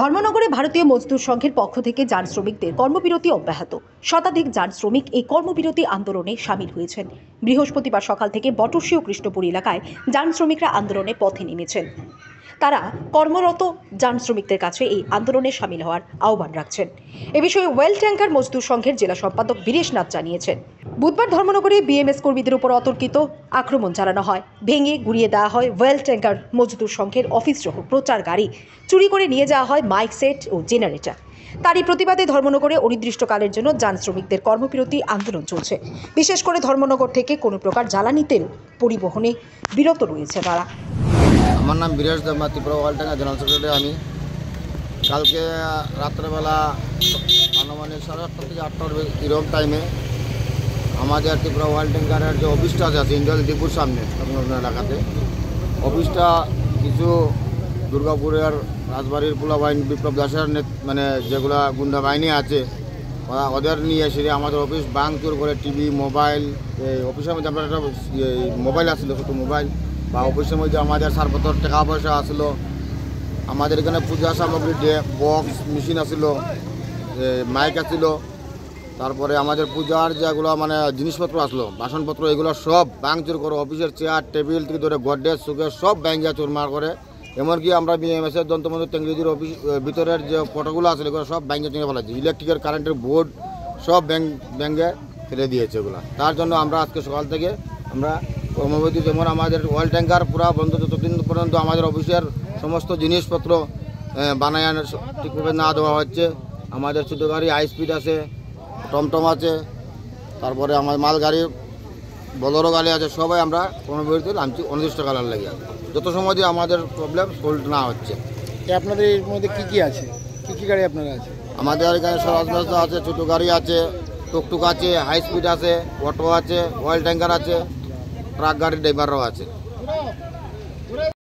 ধর্মনগরে ভারতীয় মজদুর সংঘের পক্ষ থেকে যান শ্রমিকদের কর্মবিরতি অব্যাহত। শতাধিক যান শ্রমিক এই কর্মবিরতি আন্দোলনে সামিল হয়েছেন। বৃহস্পতিবার সকাল থেকে বটশী ও কৃষ্ণপুর এলাকায় যান শ্রমিকরা আন্দোলনে পথে নেমেছেন। তারা কর্মরত যান শ্রমিকদের কাছে এই আন্দোলনে সামিল হওয়ার আহ্বান রাখছেন। এ বিষয়ে ওয়েল ট্যাঙ্কার মজদুর সংঘের জেলা সম্পাদক বীরেশ নাথ জানিয়েছেন, বুধবার ধর্মনগরে বিএমএস কর্মীদের উপর অতর্কিত আক্রমণ চালানো হয়, ভেঙে গুড়িয়ে দেওয়া হয় ওয়েল ট্যাঙ্কার মজদুর সংঘের অফিস সহ প্রচার গাড়ি, চুরি করে নিয়ে যাওয়া হয় মাইক সেট ও জেনারেটর। তারই প্রতিবাদে ধর্মনগরে অনির্দিষ্টকালের জন্য যান শ্রমিকদের কর্মবিরতি আন্দোলন চলছে। বিশেষ করে ধর্মনগর থেকে কোনো প্রকার জ্বালানি তেল পরিবহনে বিরত রয়েছে তারা। আমার নাম বীরেশ দেব, ত্রিপুরা ওয়াল ট্যাঙ্কার জেনারেল সেক্রেটারি। আমি কালকে রাত্রেবেলা আনুমানিক 8:30 থেকে 8টার এরকম টাইমে আমাদের ত্রিপুরা ওয়াল ট্যাঙ্কারের যে অফিসটা আছে ইন্ডিয়াল ডিপুর সামনে এলাকাতে, অফিসটা কিছু দুর্গাপুরের রাজবাড়ির পোলাবাহিনী বিপ্লব দাসের মানে যেগুলা গুন্ডা বাহিনী আছে ওদের নিয়ে এসে আমাদের অফিস ভাঙচুর করে টিভি, মোবাইল, অফিসের মধ্যে আমরা একটা মোবাইল আসলো, ছোটো মোবাইল বা অফিসের মধ্যে আমাদের সারপত্র টাকা পয়সা আসলো, আমাদের এখানে পূজা সামগ্রী বক্স মেশিন আসিল, মাইক আসিল, তারপরে আমাদের পূজার যেগুলো মানে জিনিসপত্র আসলো, বাসনপত্র, এগুলো সব ভাঙচুর করে অফিসের চেয়ার টেবিল থেকে ধরে গডরেজ সুকেস সব ব্যাঙ্গা চুরমার করে। এমনকি আমরা বিএমএসের দন্তমন্দির টেঙ্গিজির অফিস ভিতরের যে ফটোগুলো আছে এগুলো সব ব্যাঙ্গে চুঙে ফেলাচ্ছি, ইলেকট্রিকের কারেন্টের বোর্ড সব ব্যাঙ্গে ফেলে দিয়েছে এগুলো। তার জন্য আমরা আজকে সকাল থেকে আমরা কর্মবিরতি, যেমন আমাদের ওয়েল ট্যাঙ্কার পুরা বন্ধ যতদিন পর্যন্ত আমাদের অফিসের সমস্ত জিনিসপত্র বানায় ঠিকভাবে না দেওয়া হচ্ছে। আমাদের ছোটো গাড়ি হাই স্পিড আছে, টমটম আছে, তারপরে আমার মাল গাড়ি বলেরো গাড়ি আছে, সবাই আমরা কর্মবিরতি নামছি অনির্দিষ্টকালের লাগে, যত সময় দিয়ে আমাদের প্রবলেম সলভ না হচ্ছে। আপনাদের এর মধ্যে কী কী আছে, কী কী গাড়ি আপনারা আছে? আমাদের এখানে স্বরাজ ব্যবস্থা আছে, ছোটো গাড়ি আছে, টুকটুক আছে, হাই স্পিড আছে, অটো আছে, ওয়েল ট্যাঙ্কার আছে, ট্রাক গাড়ির ড্রাইভাররাও আছে।